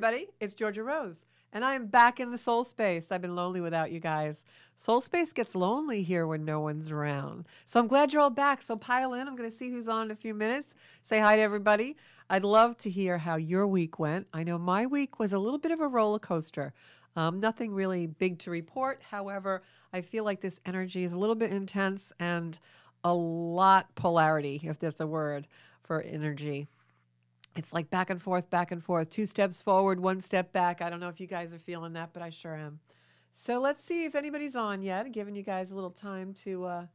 everybody. It's Georgia Rose, and I am back in the soul space. I've been lonely without you guys. Soul space gets lonely here when no one's around. So I'm glad you're all back. So pile in. I'm going to see who's on in a few minutes. Say hi to everybody. I'd love to hear how your week went. I know my week was a little bit of a roller coaster. Nothing really big to report. However, I feel like this energy is a little bit intense and a lot polarity, if that's a word for energy. It's like back and forth, 2 steps forward, 1 step back. I don't know if you guys are feeling that, but I sure am. So let's see if anybody's on yet. Giving you guys a little time to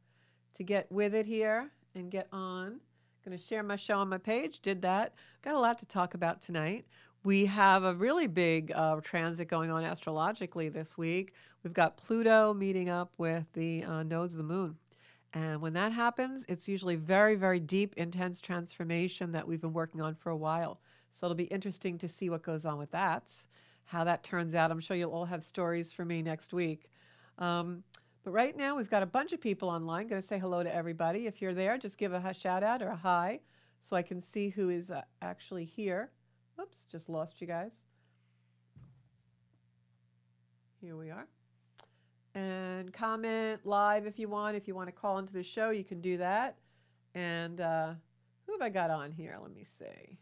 get with it here and get on. Going to share my show on my page. Did that. Got a lot to talk about tonight. We have a really big transit going on astrologically this week. We've got Pluto meeting up with the nodes of the moon. And when that happens, it's usually very, very deep, intense transformation that we've been working on for a while. So it'll be interesting to see what goes on with that, how that turns out. I'm sure you'll all have stories for me next week. But right now, we've got a bunch of people online. Going to say hello to everybody. If you're there, just give a shout out or a hi so I can see who is actually here. Oops, just lost you guys. Here we are. And comment live if you want. If you want to call into the show, you can do that. And who have I got on here? Let me see.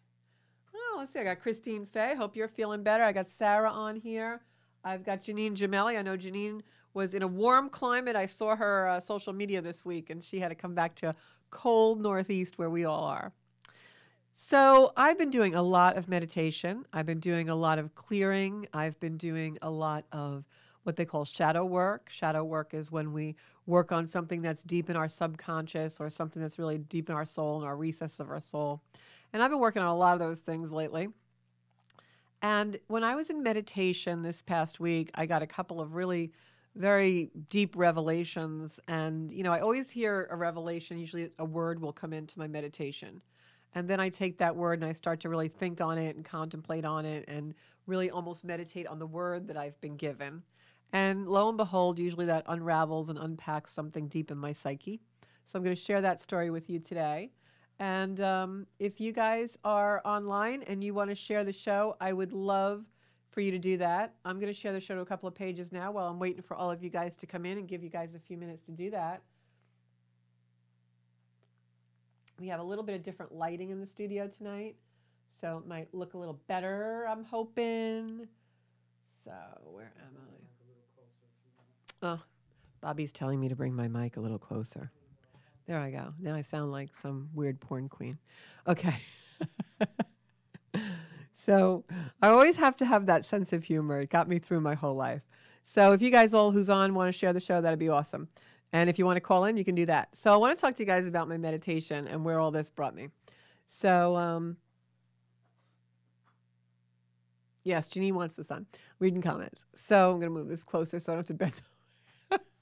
Oh, let's see. I got Christine Fay. Hope you're feeling better. I got Sarah on here. I've got Janine Gemelli. I know Janine was in a warm climate. I saw her social media this week, and she had to come back to a cold Northeast where we all are. So I've been doing a lot of meditation. I've been doing a lot of clearing. I've been doing a lot of what they call shadow work. Shadow work is when we work on something that's deep in our subconscious or something that's really deep in our soul and our recesses of our soul. And I've been working on a lot of those things lately. And when I was in meditation this past week, I got a couple of really very deep revelations. And, you know, I always hear a revelation. Usually a word will come into my meditation. And then I take that word and I start to really think on it and contemplate on it and really almost meditate on the word that I've been given. And lo and behold, usually that unravels and unpacks something deep in my psyche. So I'm going to share that story with you today. And if you guys are online and you want to share the show, I would love for you to do that. I'm going to share the show to a couple of pages now while I'm waiting for all of you guys to come in and give you guys a few minutes to do that. We have a little bit of different lighting in the studio tonight, so it might look a little better, I'm hoping. So where am I? Oh, Bobby's telling me to bring my mic a little closer. There I go. Now I sound like some weird porn queen. Okay. So I always have to have that sense of humor. It got me through my whole life. So if you guys all who's on want to share the show, that'd be awesome. And if you want to call in, you can do that. So I want to talk to you guys about my meditation and where all this brought me. So, yes, Janine wants this on. Reading comments. So I'm going to move this closer so I don't have to bend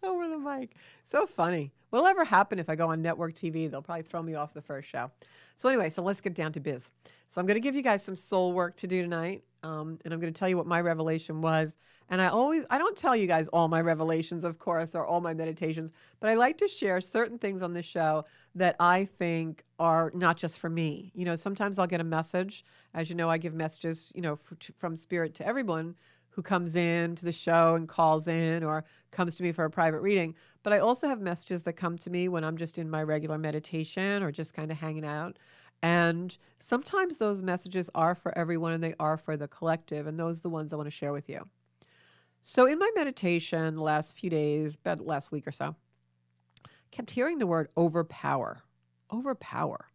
over the mic. So funny. What'll ever happen if I go on network TV? They'll probably throw me off the first show. So anyway, so let's get down to biz. So I'm going to give you guys some soul work to do tonight. And I'm going to tell you what my revelation was. And I don't tell you guys all my revelations, of course, or all my meditations, but I like to share certain things on the show that I think are not just for me. You know, sometimes I'll get a message. As you know, I give messages, you know, from Spirit to everyone who comes in to the show and calls in or comes to me for a private reading. But I also have messages that come to me when I'm just in my regular meditation or just kind of hanging out. And sometimes those messages are for everyone and they are for the collective. And those are the ones I want to share with you. So in my meditation the last few days, about last week or so, I kept hearing the word overpower. Overpower.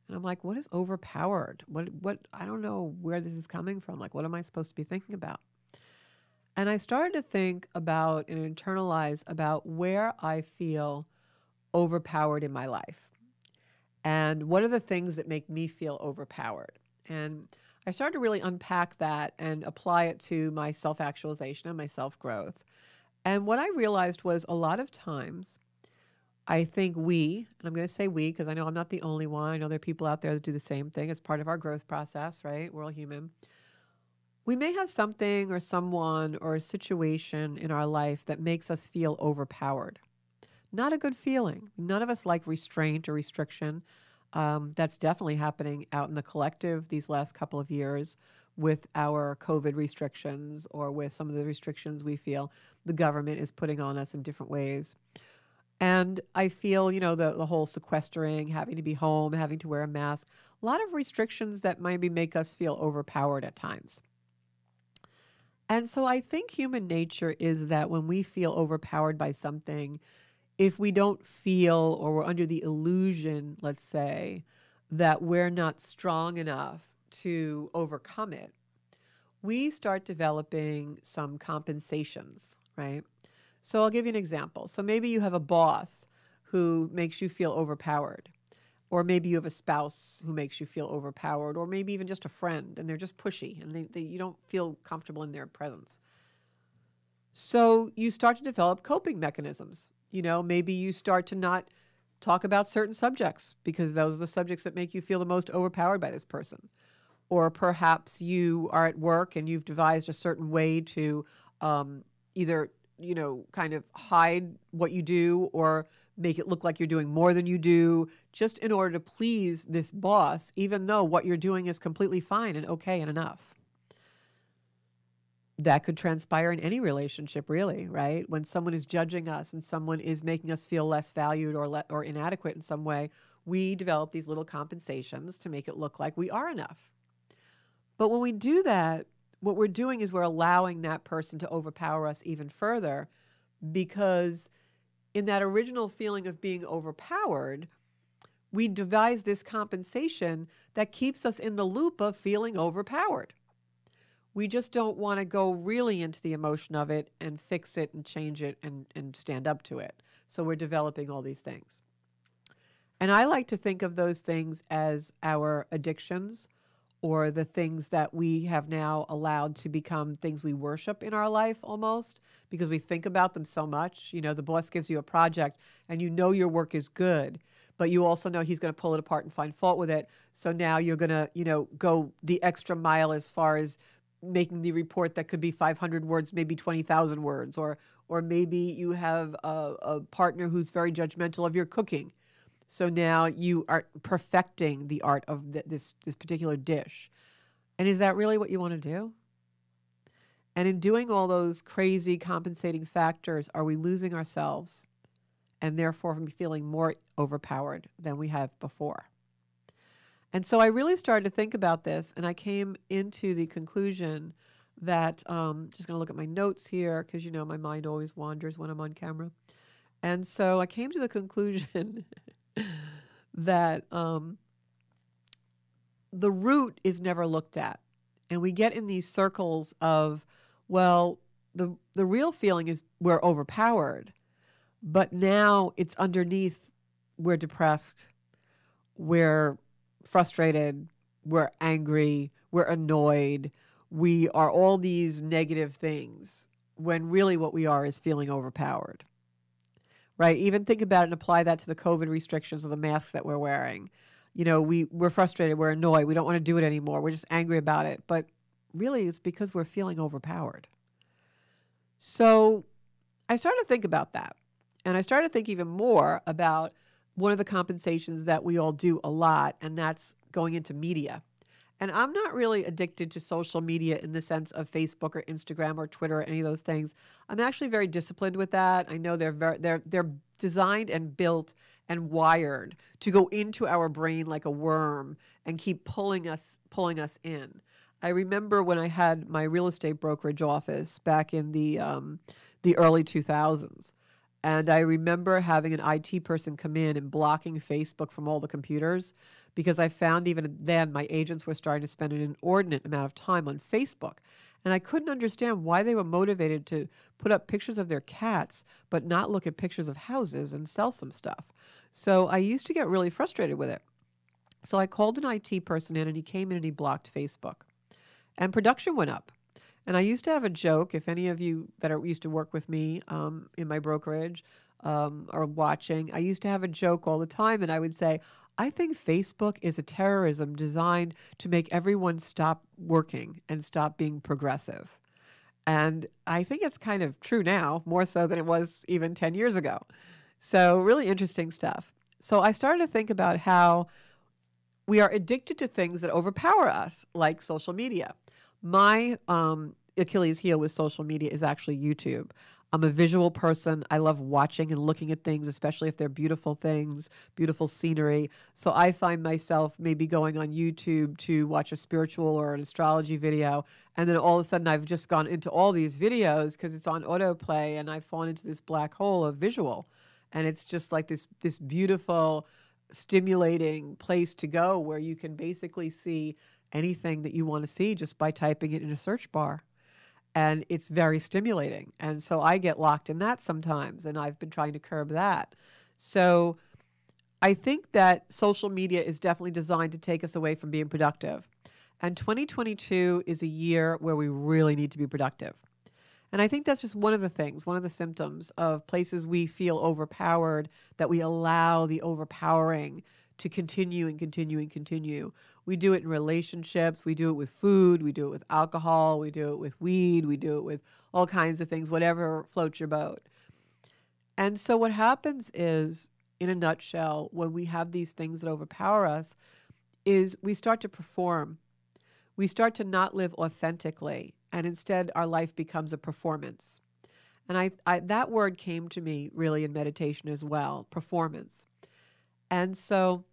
And I'm like, what is overpowered? What? I don't know where this is coming from. Like, what am I supposed to be thinking about? And I started to think about and internalize about where I feel overpowered in my life. And what are the things that make me feel overpowered? And I started to really unpack that and apply it to my self-actualization and my self-growth. And what I realized was a lot of times, I think we, and I'm going to say we because I know I'm not the only one. I know there are people out there that do the same thing. It's part of our growth process, right? We're all human. We may have something or someone or a situation in our life that makes us feel overpowered. Not a good feeling. None of us like restraint or restriction. That's definitely happening out in the collective these last couple of years with our COVID restrictions, or with some of the restrictions we feel the government is putting on us in different ways. And I feel, the whole sequestering, having to be home, having to wear a mask, a lot of restrictions that maybe make us feel overpowered at times. And so I think human nature is that when we feel overpowered by something, if we don't feel, or we're under the illusion, let's say, that we're not strong enough to overcome it, we start developing some compensations, right? So I'll give you an example. So maybe you have a boss who makes you feel overpowered, or maybe you have a spouse who makes you feel overpowered, or maybe even just a friend and they're just pushy and you don't feel comfortable in their presence. So you start to develop coping mechanisms. Maybe you start to not talk about certain subjects because those are the subjects that make you feel the most overpowered by this person. Or perhaps you are at work and you've devised a certain way to either, kind of hide what you do, or make it look like you're doing more than you do, just in order to please this boss, even though what you're doing is completely fine and okay and enough. That could transpire in any relationship, really, right? When someone is judging us and someone is making us feel less valued or inadequate in some way, we develop these little compensations to make it look like we are enough. But when we do that, what we're doing is we're allowing that person to overpower us even further, because in that original feeling of being overpowered, we devise this compensation that keeps us in the loop of feeling overpowered. We just don't want to go really into the emotion of it and fix it and change it and stand up to it. So we're developing all these things. And I like to think of those things as our addictions, or the things that we have now allowed to become things we worship in our life almost, because we think about them so much. The boss gives you a project and your work is good, but you also know he's going to pull it apart and find fault with it. So now you're going to, go the extra mile as far as making the report that could be 500 words, maybe 20,000 words, or maybe you have a partner who's very judgmental of your cooking. So now you are perfecting the art of this particular dish. And is that really what you want to do? And in doing all those crazy compensating factors, are we losing ourselves and therefore feeling more overpowered than we have before? And so I really started to think about this, and I came into the conclusion that, just going to look at my notes here because, my mind always wanders when I'm on camera. And so I came to the conclusion that the root is never looked at. And we get in these circles of, well, the real feeling is we're overpowered, but now it's underneath, we're depressed, we're frustrated, we're angry, we're annoyed, we are all these negative things, when really what we are is feeling overpowered. Right? Even think about it and apply that to the COVID restrictions or the masks that we're wearing. We're frustrated, we're annoyed, we don't want to do it anymore, we're just angry about it. But really, it's because we're feeling overpowered. So I started to think about that. And I started to think even more about one of the compensations that we all do a lot, and that's going into media. And I'm not really addicted to social media in the sense of Facebook or Instagram or Twitter or any of those things. I'm actually very disciplined with that. I know they're designed and built and wired to go into our brain like a worm and keep pulling us in. I remember when I had my real estate brokerage office back in the early 2000s. And I remember having an IT person come in and blocking Facebook from all the computers, because I found even then my agents were starting to spend an inordinate amount of time on Facebook. And I couldn't understand why they were motivated to put up pictures of their cats, but not look at pictures of houses and sell some stuff. So I used to get really frustrated with it. So I called an IT person in, and he came in and he blocked Facebook. And production went up. And I used to have a joke, if any of you that used to work with me in my brokerage are watching, I used to have a joke all the time, and I would say, I think Facebook is a terrorism designed to make everyone stop working and stop being progressive. And I think it's kind of true now, more so than it was even 10 years ago. So really interesting stuff. So I started to think about how we are addicted to things that overpower us, like social media. My Achilles heel with social media is actually YouTube. I'm a visual person. I love watching and looking at things, especially if they're beautiful things, beautiful scenery. So I find myself maybe going on YouTube to watch a spiritual or an astrology video. And then all of a sudden I've just gone into all these videos because it's on autoplay, and I've fallen into this black hole of visual. And it's just like this beautiful, stimulating place to go where you can basically see anything that you want to see just by typing it in a search bar. And it's very stimulating. And so I get locked in that sometimes, and I've been trying to curb that. So I think that social media is definitely designed to take us away from being productive. And 2022 is a year where we really need to be productive. And I think that's just one of the things, one of the symptoms of places we feel overpowered, that we allow the overpowering to continue and continue and continue. We do it in relationships. We do it with food. We do it with alcohol. We do it with weed. We do it with all kinds of things, whatever floats your boat. And so what happens is, in a nutshell, when we have these things that overpower us, is we start to perform. We start to not live authentically, and instead our life becomes a performance. And I that word came to me really in meditation as well, performance. And so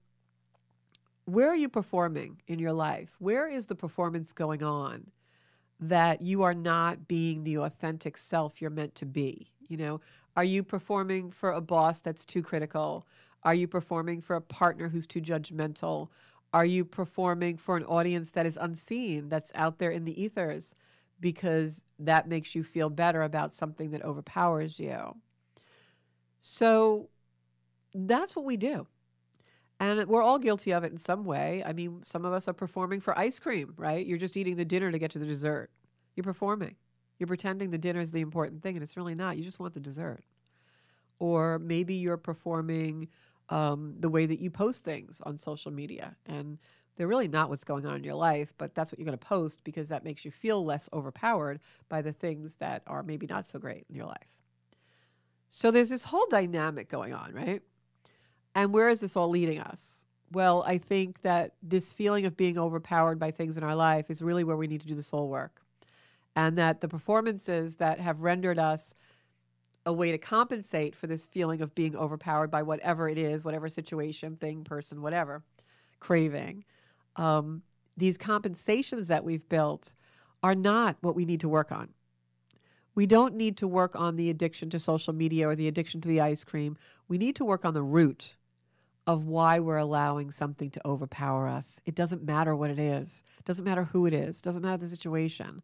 where are you performing in your life? Where is the performance going on that you are not being the authentic self you're meant to be? You know, are you performing for a boss that's too critical? Are you performing for a partner who's too judgmental? Are you performing for an audience that is unseen, that's out there in the ethers, because that makes you feel better about something that overpowers you? So that's what we do. And we're all guilty of it in some way. I mean, some of us are performing for ice cream, right? You're just eating the dinner to get to the dessert. You're performing. You're pretending the dinner is the important thing, and it's really not. You just want the dessert. Or maybe you're performing the way that you post things on social media, and they're really not what's going on in your life, but that's what you're going to post because that makes you feel less overpowered by the things that are maybe not so great in your life. So there's this whole dynamic going on, right? And where is this all leading us? Well, I think that this feeling of being overpowered by things in our life is really where we need to do the soul work. And that the performances that have rendered us a way to compensate for this feeling of being overpowered by whatever it is, whatever situation, thing, person, whatever, craving, these compensations that we've built are not what we need to work on. We don't need to work on the addiction to social media or the addiction to the ice cream. We need to work on the root of why we're allowing something to overpower us. It doesn't matter what it is. It doesn't matter who it is. It doesn't matter the situation.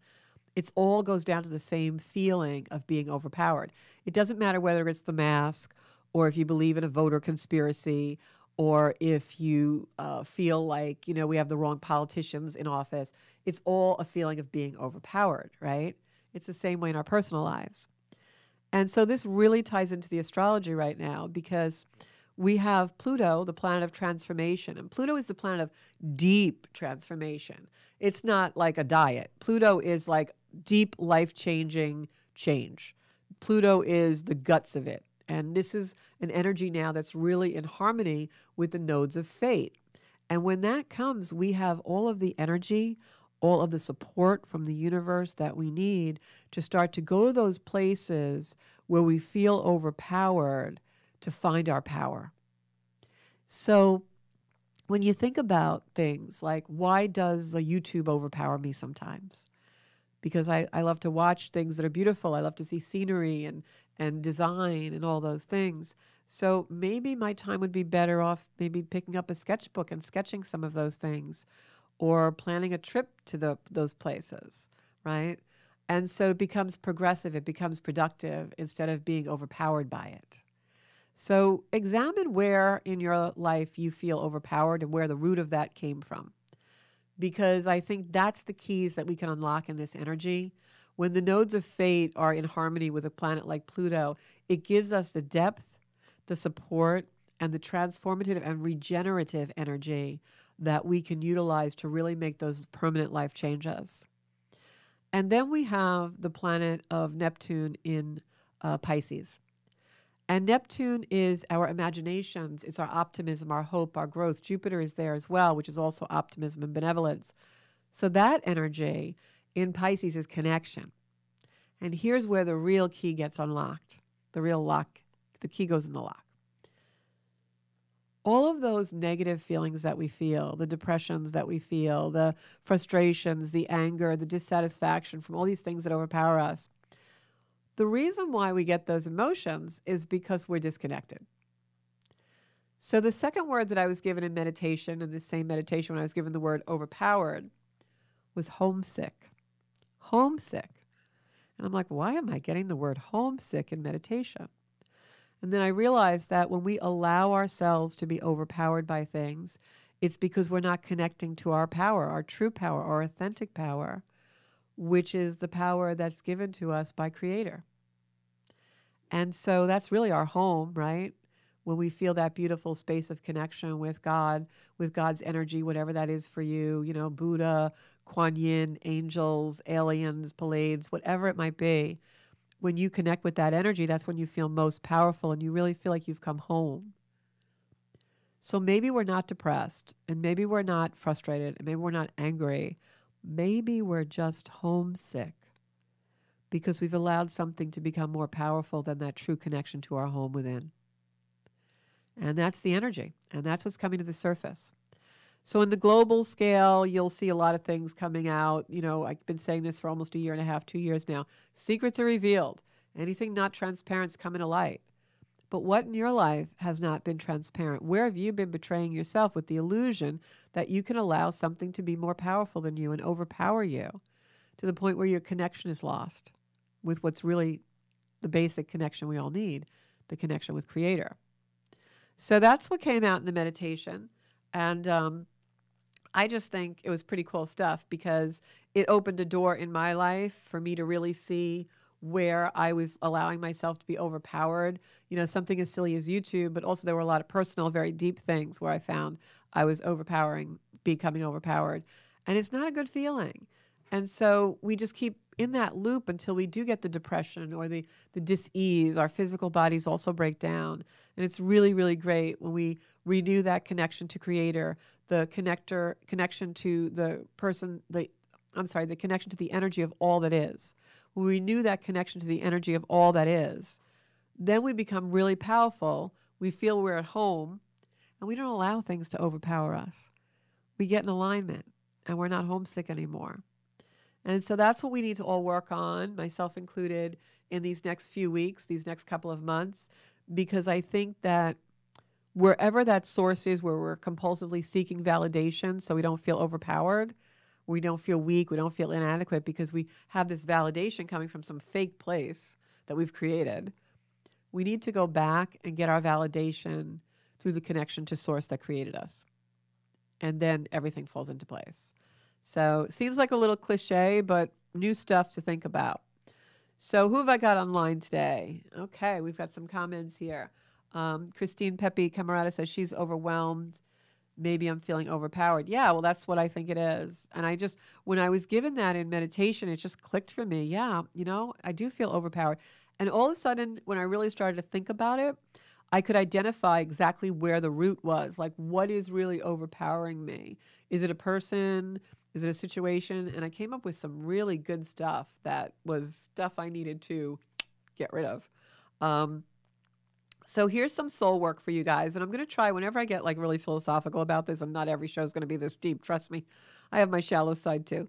It all goes down to the same feeling of being overpowered. It doesn't matter whether it's the mask, or if you believe in a voter conspiracy, or if you feel like, you know, we have the wrong politicians in office. It's all a feeling of being overpowered, right? It's the same way in our personal lives. And so this really ties into the astrology right now, because we have Pluto, the planet of transformation. And Pluto is the planet of deep transformation. It's not like a diet. Pluto is like deep, life-changing change. Pluto is the guts of it. And this is an energy now that's really in harmony with the nodes of fate. And when that comes, we have all of the energy, all of the support from the universe that we need to start to go to those places where we feel overpowered to find our power. So when you think about things like, why does a YouTube overpower me sometimes? Because I love to watch things that are beautiful. I love to see scenery and design and all those things. So maybe my time would be better off maybe picking up a sketchbook and sketching some of those things, or planning a trip to those places, right? And so it becomes progressive, it becomes productive instead of being overpowered by it. So examine where in your life you feel overpowered and where the root of that came from. Because I think that's the keys that we can unlock in this energy. When the nodes of fate are in harmony with a planet like Pluto, it gives us the depth, the support, and the transformative and regenerative energy that we can utilize to really make those permanent life changes. And then we have the planet of Neptune in Pisces. And Neptune is our imaginations. It's our optimism, our hope, our growth. Jupiter is there as well, which is also optimism and benevolence. So that energy in Pisces is connection. And here's where the real key gets unlocked. The real lock, the key goes in the lock. All of those negative feelings that we feel, the depressions that we feel, the frustrations, the anger, the dissatisfaction from all these things that overpower us, the reason why we get those emotions is because we're disconnected. So the second word that I was given in meditation, in this same meditation when I was given the word overpowered, was homesick. Homesick. And I'm like, why am I getting the word homesick in meditation? And then I realized that when we allow ourselves to be overpowered by things, it's because we're not connecting to our power, our true power, our authentic power, which is the power that's given to us by Creator. And so that's really our home, right? When we feel that beautiful space of connection with God, with God's energy, whatever that is for you, you know, Buddha, Kuan Yin, angels, aliens, Pleiades, whatever it might be. When you connect with that energy, that's when you feel most powerful and you really feel like you've come home. So maybe we're not depressed, and maybe we're not frustrated, and maybe we're not angry. Maybe we're just homesick because we've allowed something to become more powerful than that true connection to our home within. And that's the energy, and that's what's coming to the surface. So in the global scale, you'll see a lot of things coming out. You know, I've been saying this for almost a year and a half, 2 years now. Secrets are revealed. Anything not transparent is coming to light. But what in your life has not been transparent? Where have you been betraying yourself with the illusion that you can allow something to be more powerful than you and overpower you to the point where your connection is lost with what's really the basic connection we all need, the connection with Creator? So that's what came out in the meditation. And I just think it was pretty cool stuff because it opened a door in my life for me to really see where I was allowing myself to be overpowered. You know, something as silly as YouTube, but also there were a lot of personal, very deep things where I found I was becoming overpowered. And it's not a good feeling. And so we just keep in that loop until we do get the depression or the dis-ease. Our physical bodies also break down. And it's really, really great when we renew that connection to Creator, the connection to the connection to the energy of all that is. When we renew that connection to the energy of all that is, then we become really powerful. We feel we're at home, and we don't allow things to overpower us. We get in alignment, and we're not homesick anymore. And so that's what we need to all work on, myself included, in these next few weeks, these next couple of months, because I think that wherever that source is where we're compulsively seeking validation so we don't feel overpowered, we don't feel weak, we don't feel inadequate because we have this validation coming from some fake place that we've created, we need to go back and get our validation through the connection to Source that created us. And then everything falls into place. So it seems like a little cliche, but new stuff to think about. So who have I got online today? Okay, we've got some comments here. Christine Pepe Camarada says she's overwhelmed. Maybe I'm feeling overpowered. Yeah, well, that's what I think it is. And when I was given that in meditation, it just clicked for me. Yeah, you know, I do feel overpowered. And all of a sudden, when I really started to think about it, I could identify exactly where the root was. Like, what is really overpowering me? Is it a person? Is it a situation? And I came up with some really good stuff that was stuff I needed to get rid of. So here's some soul work for you guys. And I'm going to try whenever I get like really philosophical about this, and not every show is going to be this deep. Trust me, I have my shallow side too.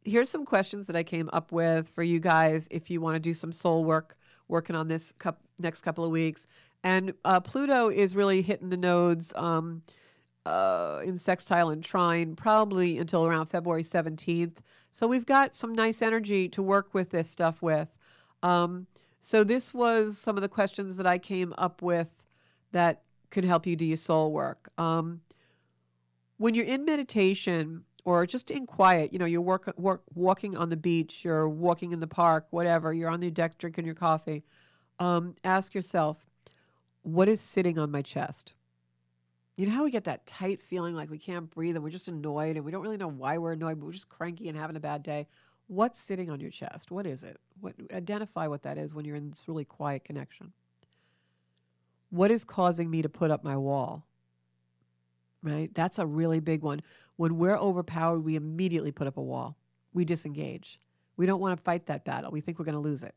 Here's some questions that I came up with for you guys if you want to do some soul work, working on this next couple of weeks. And Pluto is really hitting the nodes in sextile and trine probably until around February 17th. So we've got some nice energy to work with this stuff with. So this was some of the questions that I came up with that could help you do your soul work. When you're in meditation or just in quiet, you know, you're walking on the beach, you're walking in the park, whatever, you're on your deck drinking your coffee, ask yourself, what is sitting on my chest? You know how we get that tight feeling like we can't breathe and we're just annoyed and we don't really know why we're annoyed, but we're just cranky and having a bad day? What's sitting on your chest? What is it? Identify what that is when you're in this really quiet connection. What is causing me to put up my wall? Right? That's a really big one. When we're overpowered, we immediately put up a wall. We disengage. We don't want to fight that battle. We think we're going to lose it.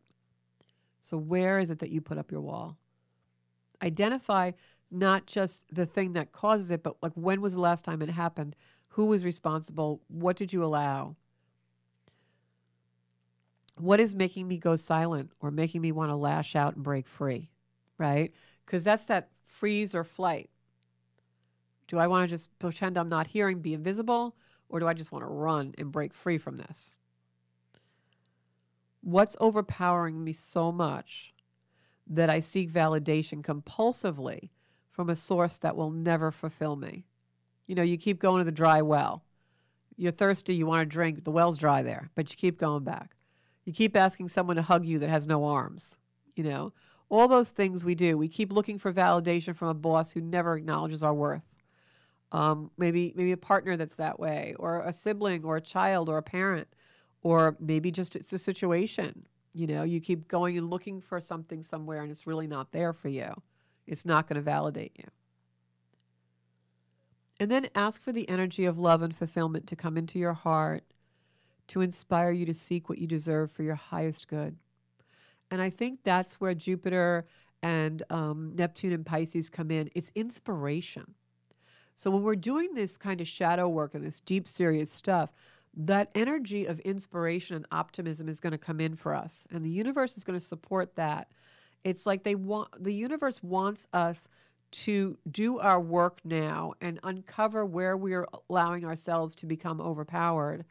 So where is it that you put up your wall? Identify not just the thing that causes it, but like when was the last time it happened? Who was responsible? What did you allow? What is making me go silent or making me want to lash out and break free? Right? Because that's that freeze or flight. Do I want to just pretend I'm not hearing, be invisible, or do I just want to run and break free from this? What's overpowering me so much that I seek validation compulsively from a source that will never fulfill me? You know, you keep going to the dry well. You're thirsty, you want to drink, the well's dry there, but you keep going back. You keep asking someone to hug you that has no arms, you know. All those things we do. We keep looking for validation from a boss who never acknowledges our worth. Maybe a partner that's that way, or a sibling, or a child, or a parent, or maybe just it's a situation. You know, you keep going and looking for something somewhere, and it's really not there for you. It's not going to validate you. And then ask for the energy of love and fulfillment to come into your heart, to inspire you to seek what you deserve for your highest good. And I think that's where Jupiter and Neptune and Pisces come in. It's inspiration. So when we're doing this kind of shadow work and this deep, serious stuff, that energy of inspiration and optimism is going to come in for us. And the universe is going to support that. It's like the universe wants us to do our work now and uncover where we're allowing ourselves to become overpowered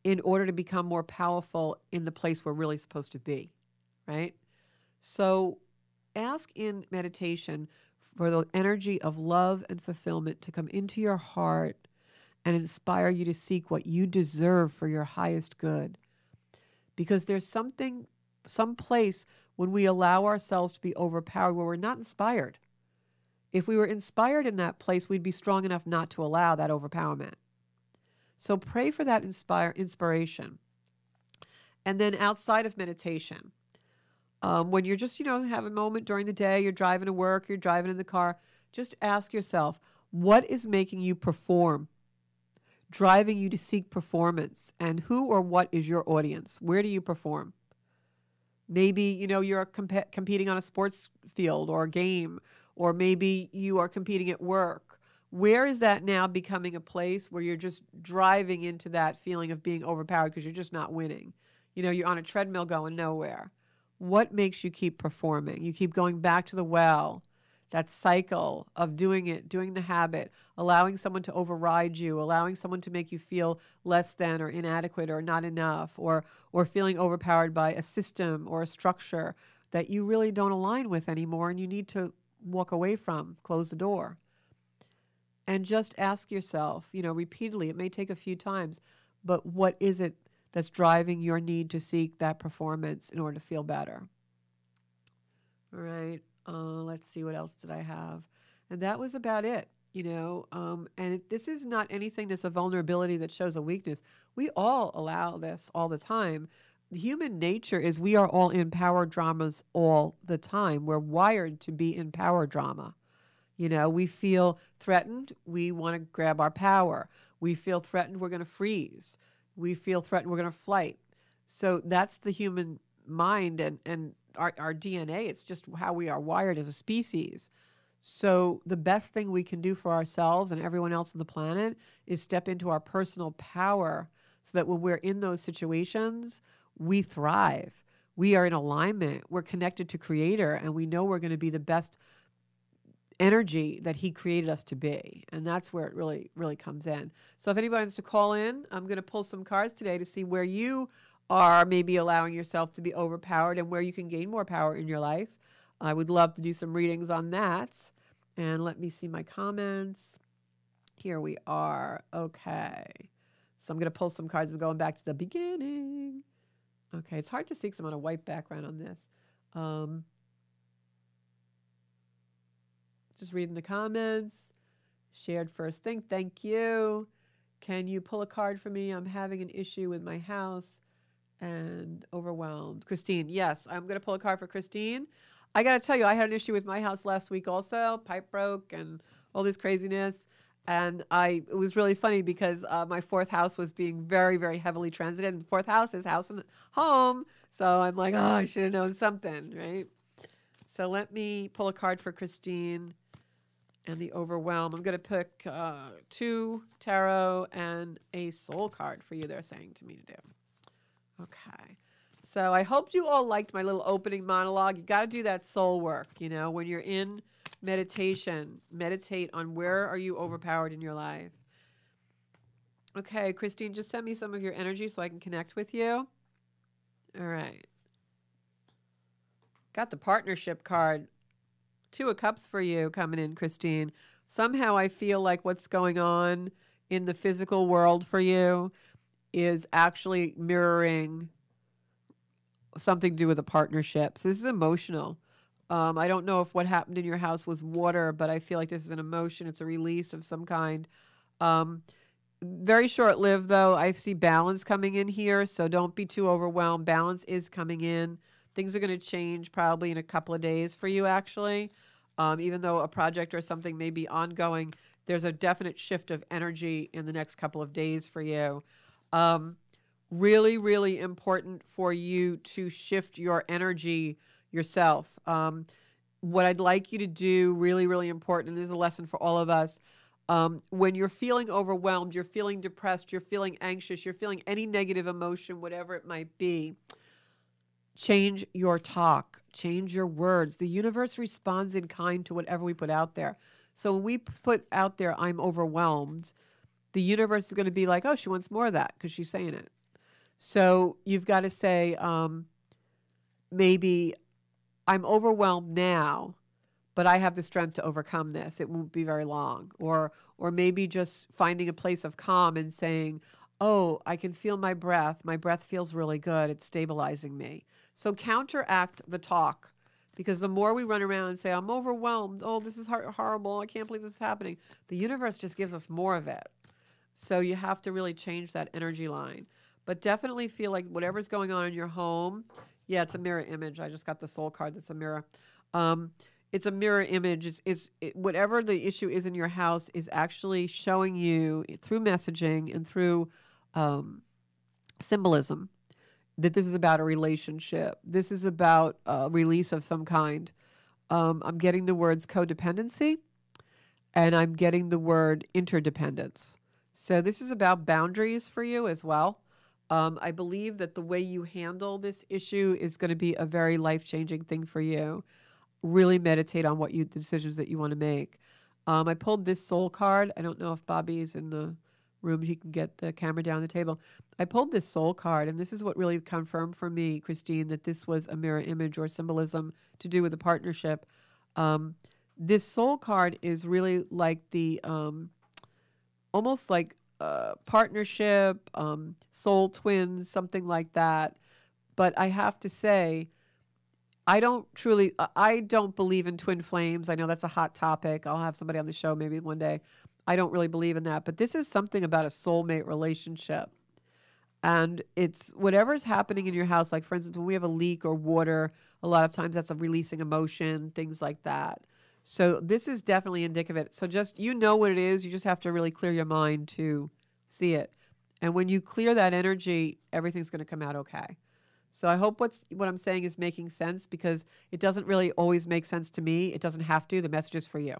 in order to become more powerful in the place we're really supposed to be, right? So ask in meditation for the energy of love and fulfillment to come into your heart and inspire you to seek what you deserve for your highest good. Because there's some place when we allow ourselves to be overpowered where we're not inspired. If we were inspired in that place, we'd be strong enough not to allow that overpowerment. So pray for that inspiration. And then outside of meditation, when you're just, have a moment during the day, you're driving to work, you're driving in the car, just ask yourself, what is making you perform, driving you to seek performance, and who or what is your audience? Where do you perform? Maybe, you're competing on a sports field or a game, or maybe you are competing at work. Where is that now becoming a place where you're just driving into that feeling of being overpowered because you're just not winning? You're on a treadmill going nowhere. What makes you keep performing? You keep going back to the well, that cycle of doing the habit, allowing someone to override you, allowing someone to make you feel less than or inadequate or not enough, or feeling overpowered by a system or a structure that you really don't align with anymore and you need to walk away from, close the door. And just ask yourself, repeatedly, it may take a few times, but what is it that's driving your need to seek that performance in order to feel better? All right. Let's see, what else did I have? And that was about it, this is not anything that's a vulnerability that shows a weakness. We all allow this all the time. Human nature is we are all in power dramas all the time. We're wired to be in power drama. We feel threatened, we want to grab our power. We feel threatened, we're going to freeze. We feel threatened, we're going to flight. So that's the human mind and our DNA. It's just how we are wired as a species. So the best thing we can do for ourselves and everyone else on the planet is step into our personal power so that when we're in those situations, we thrive. We are in alignment. We're connected to Creator, and we know we're going to be the best energy that He created us to be. And that's where it really, really comes in. So if anybody wants to call in, I'm going to pull some cards today to see where you are maybe allowing yourself to be overpowered and where you can gain more power in your life. I would love to do some readings on that. And let me see my comments. Here we are. Okay. So I'm going to pull some cards. I'm going back to the beginning. Okay. It's hard to see because I'm on a white background on this. Just reading the comments. Shared first thing. Thank you. Can you pull a card for me? I'm having an issue with my house and overwhelmed. Christine, yes, I'm going to pull a card for Christine. I got to tell you, I had an issue with my house last week also. Pipe broke and all this craziness. And it was really funny because my fourth house was being very, very heavily transited. And the fourth house is house and home. So I'm like, oh, I should have known something, right? So let me pull a card for Christine and the overwhelm. I'm going to pick 2 tarot and a soul card for you, they're saying to me to do. Okay. So I hope you all liked my little opening monologue. You got to do that soul work, you know, when you're in meditation, meditate on where are you overpowered in your life. Okay, Christine, just send me some of your energy so I can connect with you. All right. Got the partnership card. 2 of Cups for you coming in, Christine. Somehow I feel like what's going on in the physical world for you is actually mirroring something to do with a partnership. So this is emotional. I don't know if what happened in your house was water, but I feel like this is an emotion. It's a release of some kind. Very short-lived, though. I see balance coming in here, so don't be too overwhelmed. Balance is coming in. Things are going to change probably in a couple of days for you, actually. Even though a project or something may be ongoing, there's a definite shift of energy in the next couple of days for you. Really, really important for you to shift your energy yourself. What I'd like you to do, really, really important, and this is a lesson for all of us, when you're feeling overwhelmed, you're feeling depressed, you're feeling anxious, you're feeling any negative emotion, whatever it might be, change your talk, change your words. The universe responds in kind to whatever we put out there. So when we put out there, I'm overwhelmed, the universe is going to be like, oh, she wants more of that because she's saying it. So you've got to say, maybe I'm overwhelmed now, but I have the strength to overcome this. It won't be very long. Or maybe just finding a place of calm and saying, oh, I can feel my breath. My breath feels really good. It's stabilizing me. So counteract the talk, because the more we run around and say, I'm overwhelmed. Oh, this is horrible. I can't believe this is happening. The universe just gives us more of it. So you have to really change that energy line. But definitely feel like whatever's going on in your home, yeah, it's a mirror image. I just got the soul card that's a mirror. It's a mirror image. Whatever the issue is in your house is actually showing you through messaging and through symbolism that this is about a relationship. This is about a release of some kind. I'm getting the words codependency, and I'm getting the word interdependence. So this is about boundaries for you as well. I believe that the way you handle this issue is going to be a very life-changing thing for you. Really meditate on the decisions that you want to make. I pulled this soul card. I don't know if Bobby's in the room. He can get the camera down the table. I pulled this soul card, and this is what really confirmed for me, Christine, that this was a mirror image or symbolism to do with a partnership. This soul card is really like the, almost like partnership, soul twins, something like that. But I have to say, I don't believe in twin flames. I know that's a hot topic. I'll have somebody on the show maybe one day. I don't really believe in that. But this is something about a soulmate relationship. And it's whatever's happening in your house. Like, for instance, when we have a leak or water, a lot of times that's a releasing emotion, things like that. So this is definitely indicative. So just, you know what it is. You just have to really clear your mind to see it. And when you clear that energy, everything's going to come out okay. So I hope what I'm saying is making sense, because it doesn't really always make sense to me. It doesn't have to. The message is for you.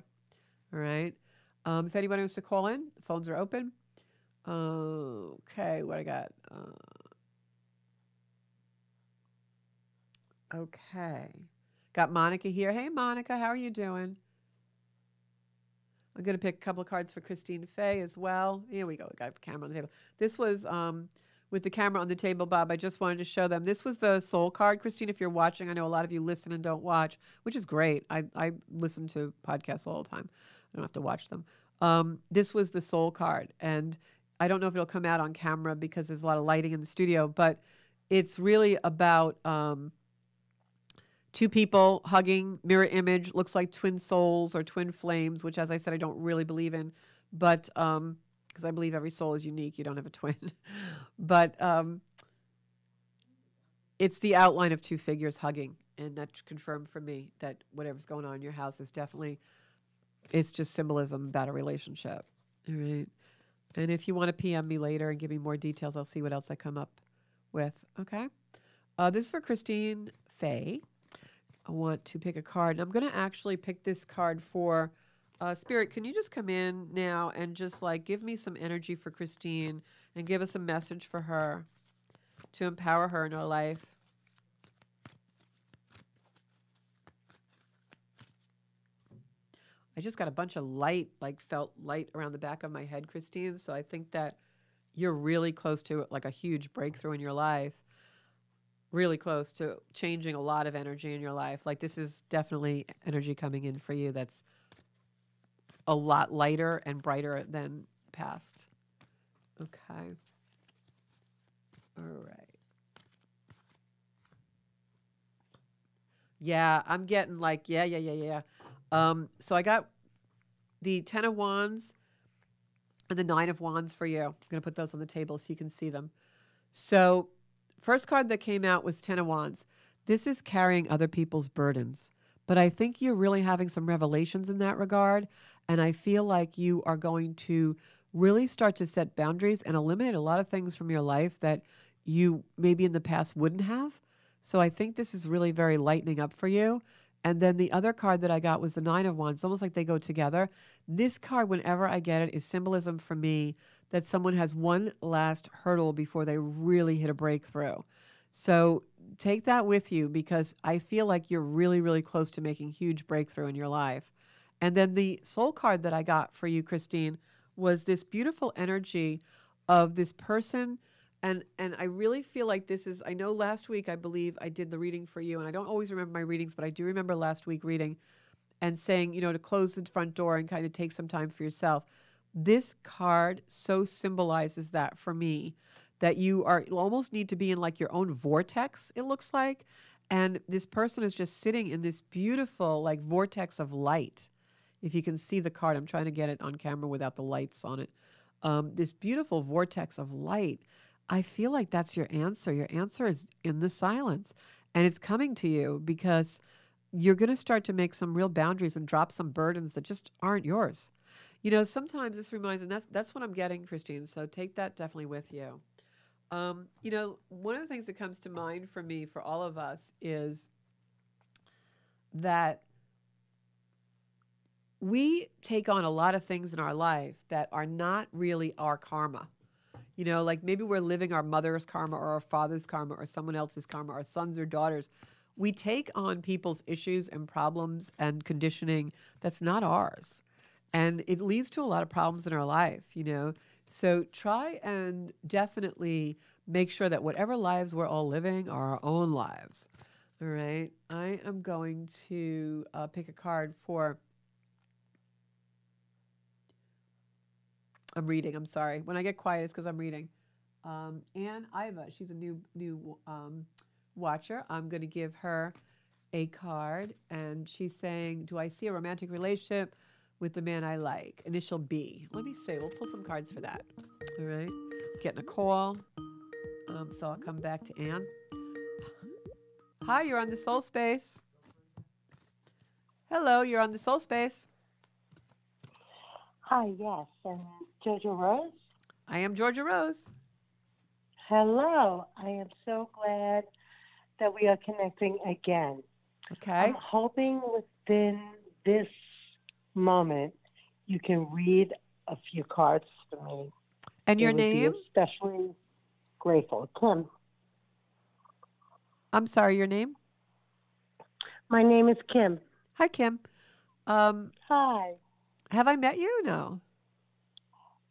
All right. If anybody wants to call in, the phones are open. Okay, what I got? Okay. Got Monica here. Hey, Monica, how are you doing? I'm going to pick a couple of cards for Christine Fay as well. Here we go. We got the camera on the table. This was with the camera on the table, Bob. I just wanted to show them. This was the soul card. Christine, if you're watching, I know a lot of you listen and don't watch, which is great. I listen to podcasts all the time. I don't have to watch them. This was the soul card. And I don't know if it'll come out on camera because there's a lot of lighting in the studio, but it's really about two people hugging, mirror image, looks like twin souls or twin flames, which, as I said, I don't really believe in, but because I believe every soul is unique. You don't have a twin. But it's the outline of two figures hugging. And that confirmed for me that whatever's going on in your house is definitely, it's just symbolism about a relationship. All right. And if you want to PM me later and give me more details, I'll see what else I come up with. Okay. This is for Christine Faye. I want to pick a card. And I'm going to actually pick this card for Spirit. Can you just come in now and just like give me some energy for Christine and give us a message for her to empower her in her life? I just got a bunch of light, like felt light around the back of my head, Christine. So I think that you're really close to like a huge breakthrough in your life. Really close to changing a lot of energy in your life. Like this is definitely energy coming in for you that's a lot lighter and brighter than past. Okay. All right. Yeah, I'm getting like, yeah. So I got the 10 of Wands and the 9 of Wands for you. I'm going to put those on the table so you can see them. So first card that came out was 10 of Wands. This is carrying other people's burdens. But I think you're really having some revelations in that regard. And I feel like you are going to really start to set boundaries and eliminate a lot of things from your life that you maybe in the past wouldn't have. So I think this is really very lightening up for you. And then the other card that I got was the 9 of Wands. It's almost like they go together. This card, whenever I get it, is symbolism for me that someone has one last hurdle before they really hit a breakthrough. So take that with you because I feel like you're really, really close to making huge breakthrough in your life. And then the soul card that I got for you, Christine, was this beautiful energy of this person. And I really feel like this is, I know last week, I believe I did the reading for you, and I don't always remember my readings, but I do remember last week reading and saying, you know, to close the front door and kind of take some time for yourself. This card so symbolizes that for me, that you almost need to be in like your own vortex, it looks like. And this person is just sitting in this beautiful like vortex of light. If you can see the card, I'm trying to get it on camera without the lights on it. This beautiful vortex of light. I feel like that's your answer. Your answer is in the silence. And it's coming to you because you're going to start to make some real boundaries and drop some burdens that just aren't yours. You know, sometimes this reminds, and that's what I'm getting, Christine. So take that definitely with you. You know, one of the things that comes to mind for me, for all of us, is that we take on a lot of things in our life that are not really our karma. You know, like maybe we're living our mother's karma or our father's karma or someone else's karma, our sons or daughters. We take on people's issues and problems and conditioning that's not ours. And it leads to a lot of problems in our life, you know. So try and definitely make sure that whatever lives we're all living are our own lives. All right. I am going to pick a card for... I'm reading. I'm sorry. When I get quiet, it's because I'm reading. Ann Iva, she's a new watcher. I'm going to give her a card, and she's saying, "Do I see a romantic relationship with the man I like?" Initial B. Let me see. We'll pull some cards for that. All right. Getting a call. So I'll come back to Ann. Hi, you're on the Soul Space. Hello, you're on the Soul Space. Hi, yes. And Georgia Rose? I am Georgia Rose. Hello. I am so glad that we are connecting again. Okay. I'm hoping within this moment you can read a few cards for me. And your name? Be especially grateful. Kim. I'm sorry, your name? My name is Kim. Hi, Kim. Hi. Have I met you? No.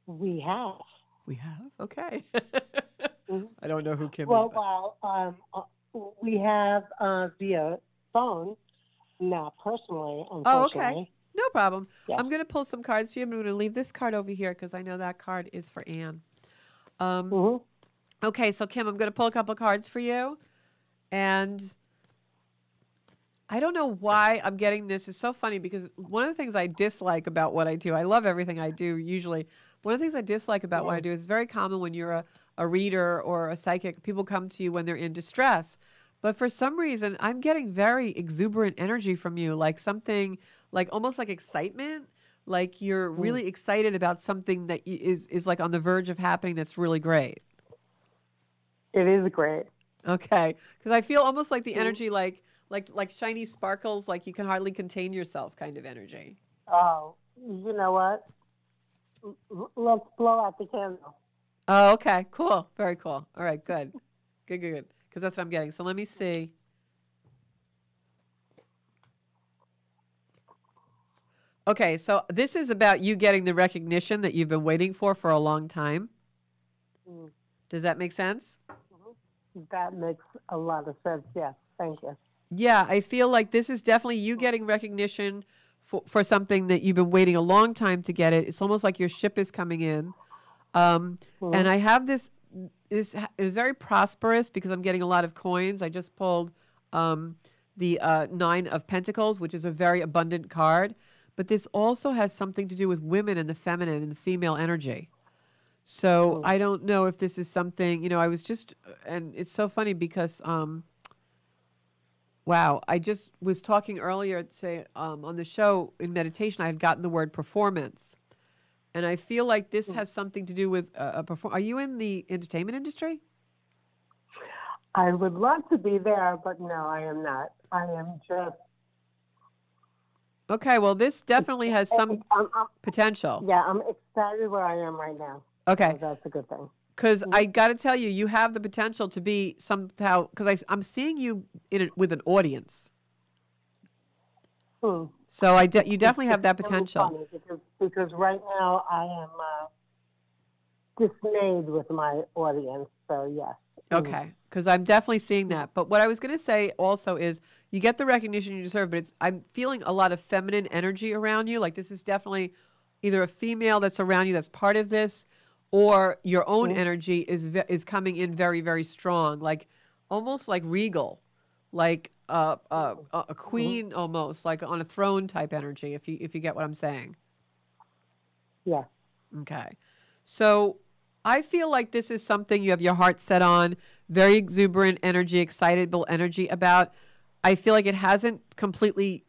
We have. We have? Okay. I don't know who Kim is. Well, we have via phone, not personally, unfortunately. Oh, okay. No problem. Yes. I'm going to pull some cards for you. I'm going to leave this card over here because I know that card is for Ann. Okay, so Kim, I'm going to pull a couple of cards for you. And I don't know why I'm getting this. It's so funny because one of the things I dislike about what I do, I love everything I do usually. One of the things I dislike about what I do is very common when you're a reader or a psychic. People come to you when they're in distress. But for some reason, I'm getting very exuberant energy from you, like something, like almost like excitement, like you're really excited about something that is like on the verge of happening. That's really great. It is great. Okay, because I feel almost like the energy, like shiny sparkles, like you can hardly contain yourself, kind of energy. Oh, you know what? Let's blow out the candle. Oh, okay, cool, very cool. All right, good, good. Because that's what I'm getting. So let me see. Okay, so this is about you getting the recognition that you've been waiting for a long time. Does that make sense? That makes a lot of sense. Yes, thank you. Yeah, I feel like this is definitely you getting recognition for something that you've been waiting a long time to get it. It's almost like your ship is coming in. And I have this is very prosperous because I'm getting a lot of coins. I just pulled the Nine of Pentacles, which is a very abundant card. But this also has something to do with women and the feminine and the female energy. So I don't know if this is something, I was just, and it's so funny because, wow, I just was talking earlier, say, on the show in meditation, I had gotten the word performance. And I feel like this has something to do with Are you in the entertainment industry? I would love to be there, but no, I am not. I am just. Okay, well, this definitely has some potential. Yeah, I'm excited where I am right now. Okay. So that's a good thing. Because I got to tell you, you have the potential to be somehow, because I'm seeing you with an audience. So you definitely have that potential. Because right now I am dismayed with my audience. So yes. Okay, because I'm definitely seeing that. But what I was going to say also is you get the recognition you deserve, but I'm feeling a lot of feminine energy around you. Like this is definitely either a female that's around you that's part of this, or your own energy is coming in very, very strong, like almost like regal, like a queen almost, like on a throne type energy, if you get what I'm saying. Yeah. Okay. So I feel like this is something you have your heart set on, very exuberant energy, excitable energy about. I feel like it hasn't completely,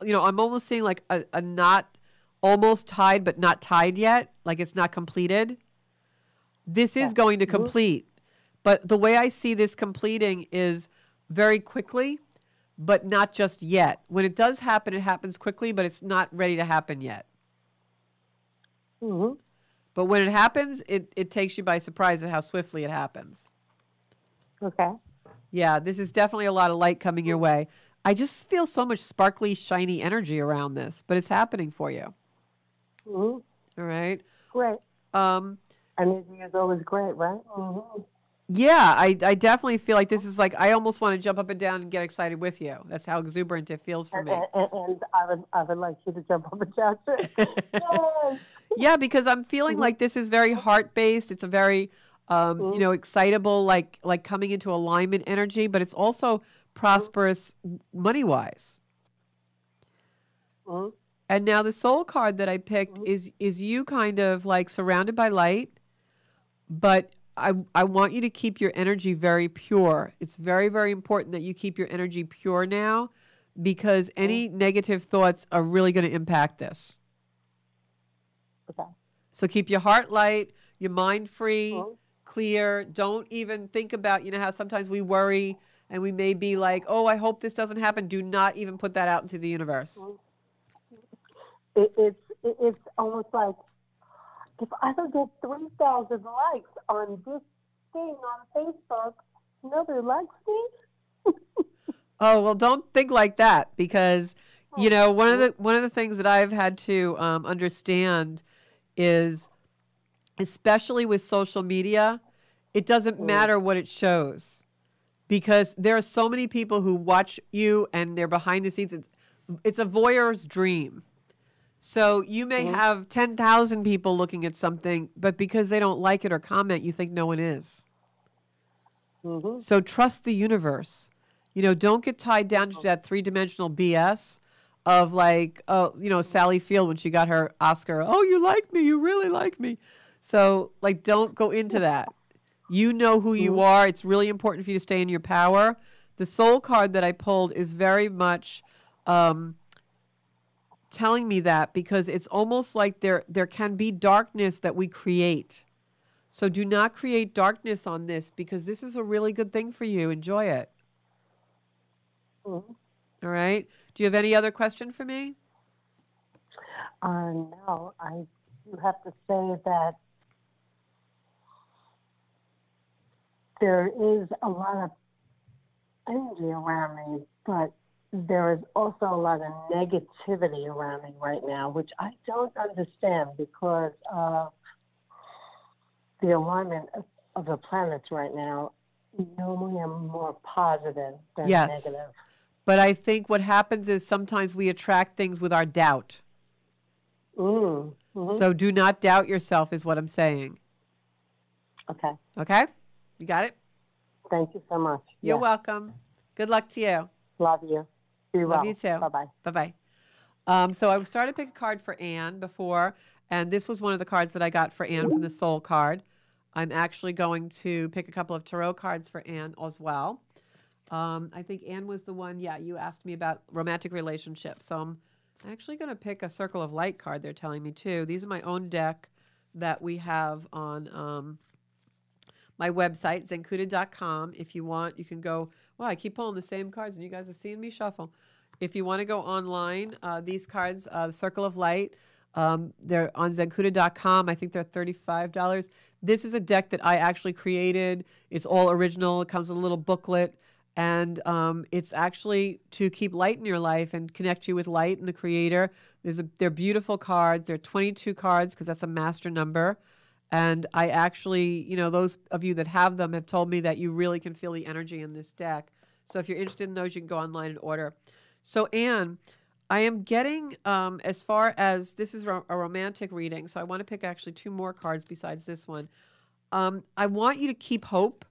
I'm almost seeing like a knot almost tied, but not tied yet. Like it's not completed. This is going to complete. But the way I see this completing is very quickly, but not just yet. When it does happen, it happens quickly, but it's not ready to happen yet. But when it happens, it takes you by surprise at how swiftly it happens. Okay. Yeah, this is definitely a lot of light coming your way. I just feel so much sparkly, shiny energy around this, but it's happening for you. All right. Great. Energy is always great, right? Yeah, I definitely feel like this is like, I almost want to jump up and down and get excited with you. That's how exuberant it feels for me. And I would like you to jump up and down too. Yeah, because I'm feeling like this is very heart-based. It's a very, excitable, like coming into alignment energy, but it's also prosperous money-wise. And now the soul card that I picked is you kind of like surrounded by light, but I want you to keep your energy very pure. It's very, very important that you keep your energy pure now, because any negative thoughts are really going to impact this. Okay. So keep your heart light, your mind free, clear. Don't even think about, how sometimes we worry and we may be like, oh, I hope this doesn't happen. Do not even put that out into the universe. It's almost like, if I don't get 3,000 likes on this thing on Facebook, nobody likes me. Oh, well, don't think like that, because, one of the things that I've had to understand is, especially with social media, it doesn't matter what it shows, because there are so many people who watch you and they're behind the scenes. It's a voyeur's dream. So you may have 10,000 people looking at something, but because they don't like it or comment, you think no one is. So trust the universe. Don't get tied down to that three-dimensional BS of like, Sally Field when she got her Oscar. Oh, you like me. You really like me. So like, don't go into that. You know who you are. It's really important for you to stay in your power. The Soul card that I pulled is very much telling me that, because it's almost like there can be darkness that we create. So do not create darkness on this, because this is a really good thing for you. Enjoy it. Mm-hmm. All right. Do you have any other question for me? No, I do have to say that there is a lot of energy around me, but there is also a lot of negativity around me right now, which I don't understand because of the alignment of the planets right now. Normally I'm more positive than negative. But I think what happens is sometimes we attract things with our doubt. Mm-hmm. So do not doubt yourself is what I'm saying. Okay. Okay? You got it? Thank you so much. You're welcome. Good luck to you. Love you. Be well. Love you too. Bye-bye. Bye-bye. So I started to pick a card for Anne before, and this was one of the cards that I got for Anne from the Soul card. I'm actually going to pick a couple of tarot cards for Anne as well. I think Anne was the one, you asked me about romantic relationships. So I'm actually going to pick a Circle of Light card, they're telling me too. These are my own deck that we have on my website, Zencuda.com. If you want, you can go. Well, I keep pulling the same cards, and you guys are seeing me shuffle. If you want to go online, these cards, the Circle of Light, they're on Zencuda.com. I think they're $35. This is a deck that I actually created. It's all original. It comes with a little booklet. And it's actually to keep light in your life and connect you with light and the creator. They're beautiful cards. They're 22 cards because that's a master number. And I actually, those of you that have them have told me that you really can feel the energy in this deck. So if you're interested in those, you can go online and order. So Anne, I am getting, as far as, this is a romantic reading, so I want to pick actually two more cards besides this one. I want you to keep hope.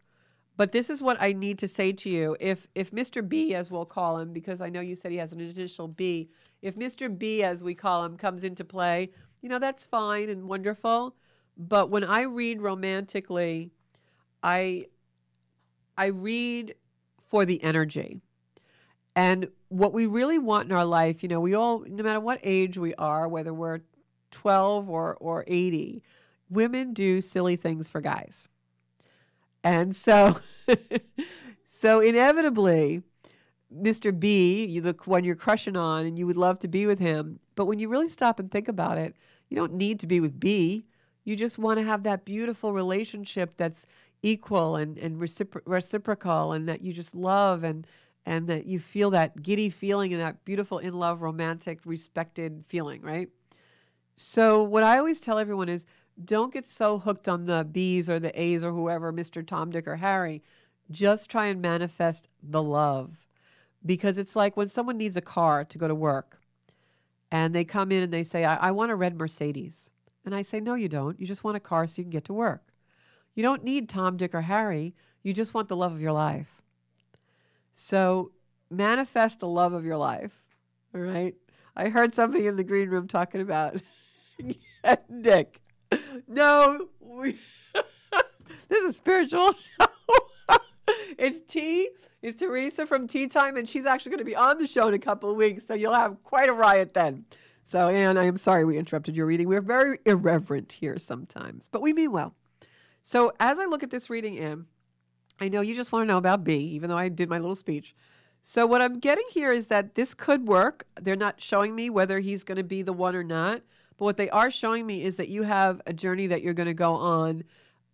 But this is what I need to say to you. If Mr. B, as we'll call him, because I know you said he has an initial B, if Mr. B, as we call him, comes into play, that's fine and wonderful. But when I read romantically, I read for the energy. And what we really want in our life, we all, no matter what age we are, whether we're 12 or 80, women do silly things for guys. And so, so inevitably, Mr. B, the one you're crushing on, and you would love to be with him. But when you really stop and think about it, you don't need to be with B. You just want to have that beautiful relationship that's equal and reciprocal, and that you just love, and that you feel that giddy feeling and that beautiful in love, romantic, respected feeling, right? So what I always tell everyone is, don't get so hooked on the B's or the A's or whoever, Mr. Tom, Dick, or Harry. Just try and manifest the love. Because it's like when someone needs a car to go to work and they come in and they say, I want a red Mercedes. And I say, no, you don't. You just want a car so you can get to work. You don't need Tom, Dick, or Harry. You just want the love of your life. So manifest the love of your life. All right? I heard somebody in the green room talking about Dick. No, this is a spiritual show. It's Teresa from Tea Time, and she's actually going to be on the show in a couple of weeks, so you'll have quite a riot then. So, Anne, I am sorry we interrupted your reading. We're very irreverent here sometimes, but we mean well. So as I look at this reading, Anne, I know you just want to know about B, even though I did my little speech. So what I'm getting here is that this could work. They're not showing me whether he's going to be the one or not. But what they are showing me is that you have a journey that you're going to go on,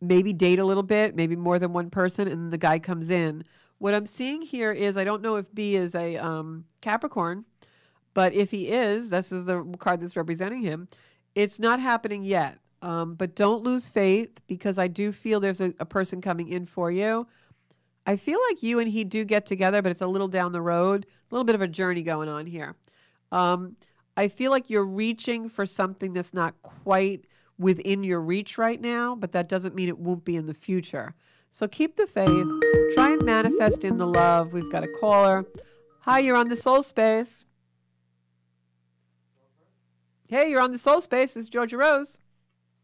maybe date a little bit, maybe more than one person, and the guy comes in. What I'm seeing here is, I don't know if B is a Capricorn, but if he is, this is the card that's representing him, it's not happening yet. But don't lose faith, because I do feel there's a person coming in for you. I feel like you and he do get together, but it's a little down the road, a little bit of a journey going on here. I feel like you're reaching for something that's not quite within your reach right now, but that doesn't mean it won't be in the future. So keep the faith. Try and manifest in the love. We've got a caller. Hi, you're on the Soul Space. Hey, you're on the Soul Space. This is Georgia Rose.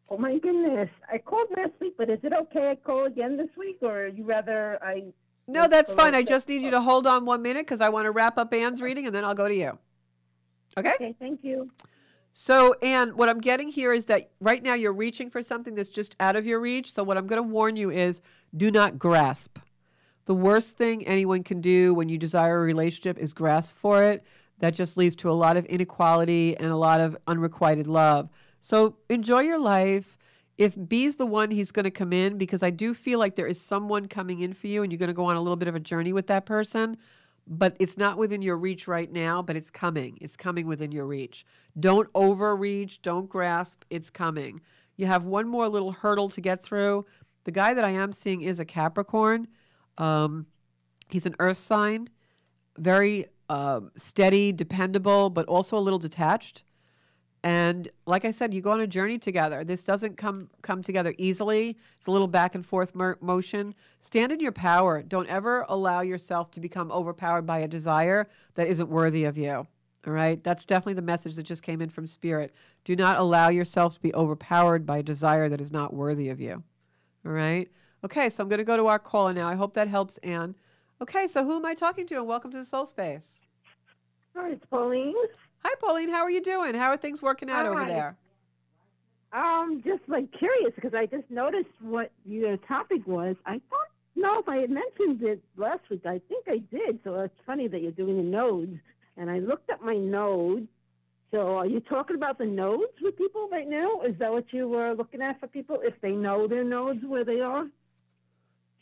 Oh, my goodness. I called last week, but is it okay I call again this week, or you rather I No, that's fine. I just need you to hold on 1 minute because I want to wrap up Anne's reading and then I'll go to you. Okay? Okay, thank you. So, Anne, what I'm getting here is that right now you're reaching for something that's just out of your reach. So what I'm going to warn you is do not grasp. The worst thing anyone can do when you desire a relationship is grasp for it. That just leads to a lot of inequality and a lot of unrequited love. So enjoy your life. If B's the one, he's going to come in because I do feel like there is someone coming in for you and you're going to go on a little bit of a journey with that person. But it's not within your reach right now, but it's coming. It's coming within your reach. Don't overreach. Don't grasp. It's coming. You have one more little hurdle to get through. The guy that I am seeing is a Capricorn. He's an earth sign, very steady, dependable, but also a little detached. And like I said, you go on a journey together. This doesn't come together easily. It's a little back and forth motion. Stand in your power. Don't ever allow yourself to become overpowered by a desire that isn't worthy of you. All right? That's definitely the message that just came in from Spirit. Do not allow yourself to be overpowered by a desire that is not worthy of you. All right? Okay, so I'm going to go to our caller now. I hope that helps, Anne. Okay, so who am I talking to? And welcome to the Soul Space. Hi, it's Pauline. Hi, Pauline. How are you doing? How are things working out over there? Just like curious because I just noticed what your topic was. I don't know if I had mentioned it last week. I think I did. So it's funny that you're doing the nodes. And I looked at my node. So are you talking about the nodes with people right now? Is that what you were looking at for people if they know their nodes where they are?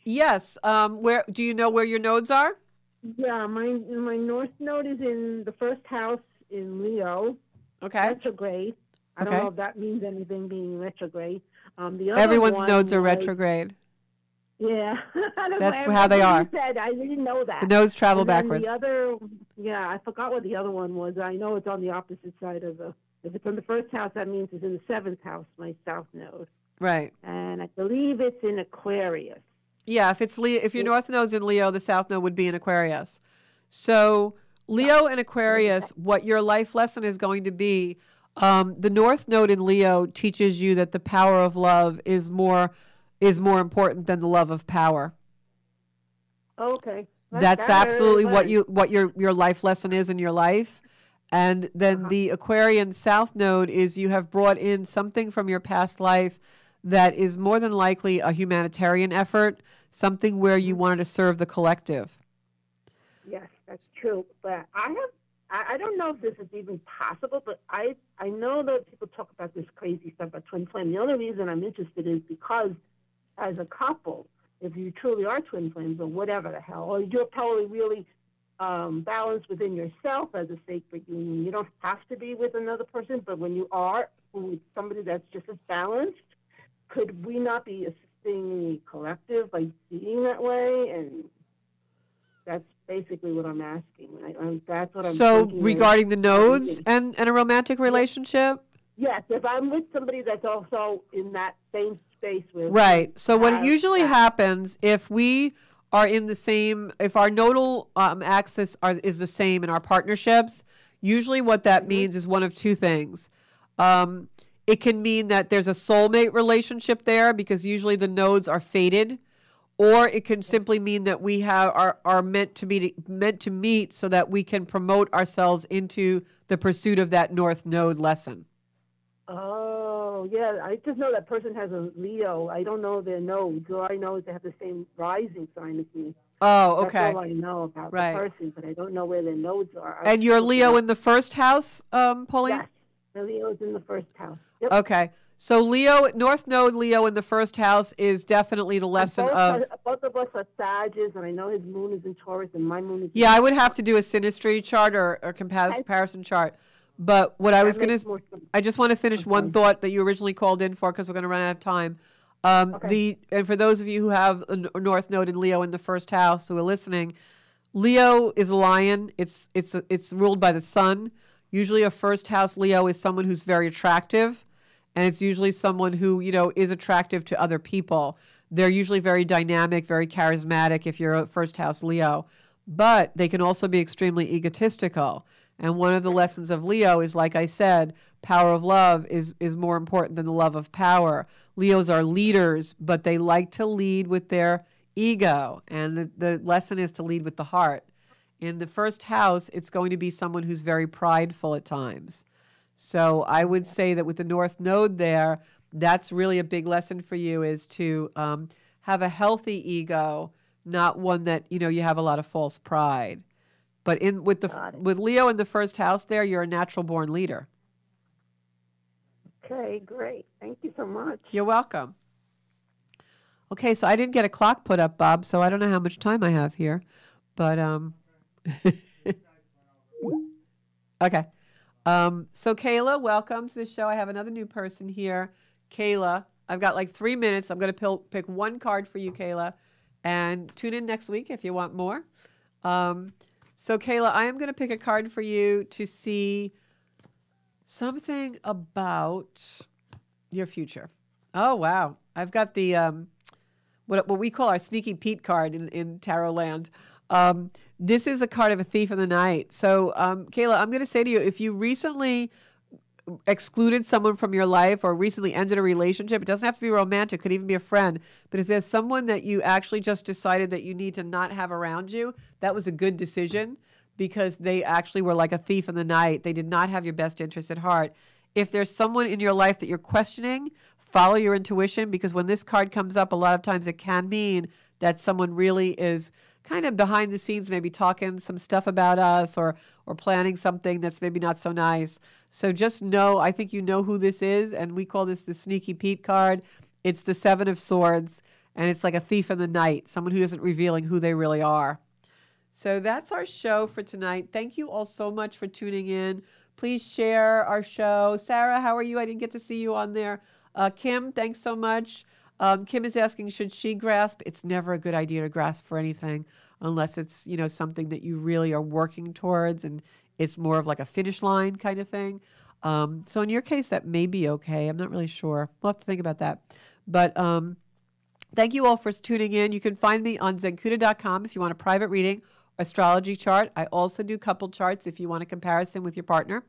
Yes. Where do you know where your nodes are? Yeah, my north node is in the first house in Leo. Okay. Retrograde. I don't know if that means anything being retrograde. The other Everyone's one nodes are retrograde. Yeah. That's how they are. Said. I didn't know that. The nodes travel and backwards. The other, I forgot what the other one was. I know it's on the opposite side of if it's in the first house, that means it's in the seventh house, my south node. Right. And I believe it's in Aquarius. Yeah, if your north node's in Leo, the south node would be in Aquarius. So Leo and Aquarius, what your life lesson is going to be, the north node in Leo teaches you that the power of love is more important than the love of power. Okay. That's absolutely what your life lesson is in your life. And then the Aquarian south node is you have brought in something from your past life that is more than likely a humanitarian effort, something where you wanted to serve the collective. Yes, that's true. But I don't know if this is even possible, but I know that people talk about this crazy stuff about twin flame. The only reason I'm interested is because as a couple, if you truly are twin flames or whatever the hell, or you're probably really balanced within yourself as a sacred union. You don't have to be with another person, but when you are with somebody that's just as balanced, could we not be assisting the collective by being that way? And that's basically what I'm asking. That's what I'm So thinking regarding the nodes and a romantic relationship? Yes, if I'm with somebody that's also in that same space with right. So what usually happens if we are in the same, if our nodal axis is the same in our partnerships, usually what that means is one of two things. It can mean that there's a soulmate relationship there because usually the nodes are fated, or it can simply mean that we are meant to meet so that we can promote ourselves into the pursuit of that north node lesson. Oh, yeah. I just know that person has a Leo. I don't know their nodes. All I know is they have the same rising sign as me. Oh, okay. That's all I know about the person, but I don't know where their nodes are. And you're Leo in the first house, Pauline? Yes. The Leo is in the first house. Yep. Okay. So Leo, North Node Leo in the first house is definitely the lesson both of us are Sagittarius, and I know his moon is in Taurus, and my moon is in I would have to do a synastry chart or comparison chart. But what I was going to, I just want to finish one thought that you originally called in for because we're going to run out of time. And for those of you who have a North Node in Leo in the first house who are listening, Leo is a lion. It's ruled by the sun. Usually a first house Leo is someone who's very attractive, and it's usually someone who, is attractive to other people. They're usually very dynamic, very charismatic if you're a first house Leo, but they can also be extremely egotistical. And one of the lessons of Leo is, like I said, power of love is more important than the love of power. Leos are leaders, but they like to lead with their ego. And the lesson is to lead with the heart. In the first house, it's going to be someone who's very prideful at times. So I would say that with the North Node there, that's really a big lesson for you, is to have a healthy ego, not one that, you have a lot of false pride. But with Leo in the first house there, you're a natural born leader. Okay, great. Thank you so much. You're welcome. Okay, so I didn't get a clock put up, Bob, so I don't know how much time I have here. But okay. So Kayla, welcome to the show. I have another new person here. Kayla, I've got like 3 minutes. I'm going to pick one card for you, Kayla, and tune in next week if you want more. So Kayla, I am going to pick a card for you to see something about your future. Oh, wow. I've got the what we call our Sneaky Pete card in Tarot land. This is a card of a thief in the night. So, Kayla, I'm going to say to you, if you recently excluded someone from your life or recently ended a relationship, it doesn't have to be romantic, it could even be a friend, but if there's someone that you actually just decided that you need to not have around you, that was a good decision, because they actually were like a thief in the night. They did not have your best interest at heart. If there's someone in your life that you're questioning, follow your intuition, because when this card comes up, a lot of times it can mean that someone really is kind of behind the scenes, maybe talking some stuff about us or planning something that's maybe not so nice. So just know, I think you know who this is, and we call this the Sneaky Pete card. It's the Seven of Swords, and it's like a thief in the night, someone who isn't revealing who they really are. So that's our show for tonight. Thank you all so much for tuning in. Please share our show. Sarah, how are you? I didn't get to see you on there. Kim, thanks so much. Kim is asking, should she grasp? It's never a good idea to grasp for anything unless it's, something that you really are working towards and it's more of like a finish line kind of thing. So in your case, that may be okay. I'm not really sure. We'll have to think about that. But thank you all for tuning in. You can find me on Zencuda.com if you want a private reading, astrology chart. I also do couple charts if you want a comparison with your partner.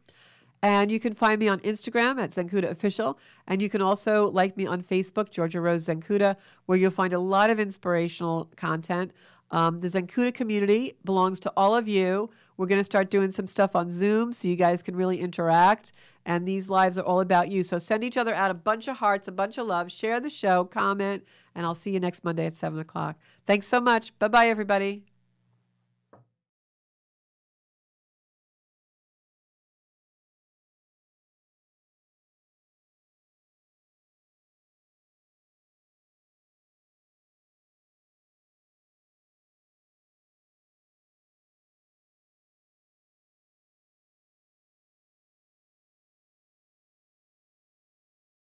And you can find me on Instagram at Zencuda Official. And you can also like me on Facebook, Georgia Rose Zencuda, where you'll find a lot of inspirational content. The Zencuda community belongs to all of you. We're going to start doing some stuff on Zoom so you guys can really interact. And these lives are all about you. So send each other out a bunch of hearts, a bunch of love. Share the show, comment, and I'll see you next Monday at 7 o'clock. Thanks so much. Bye-bye, everybody.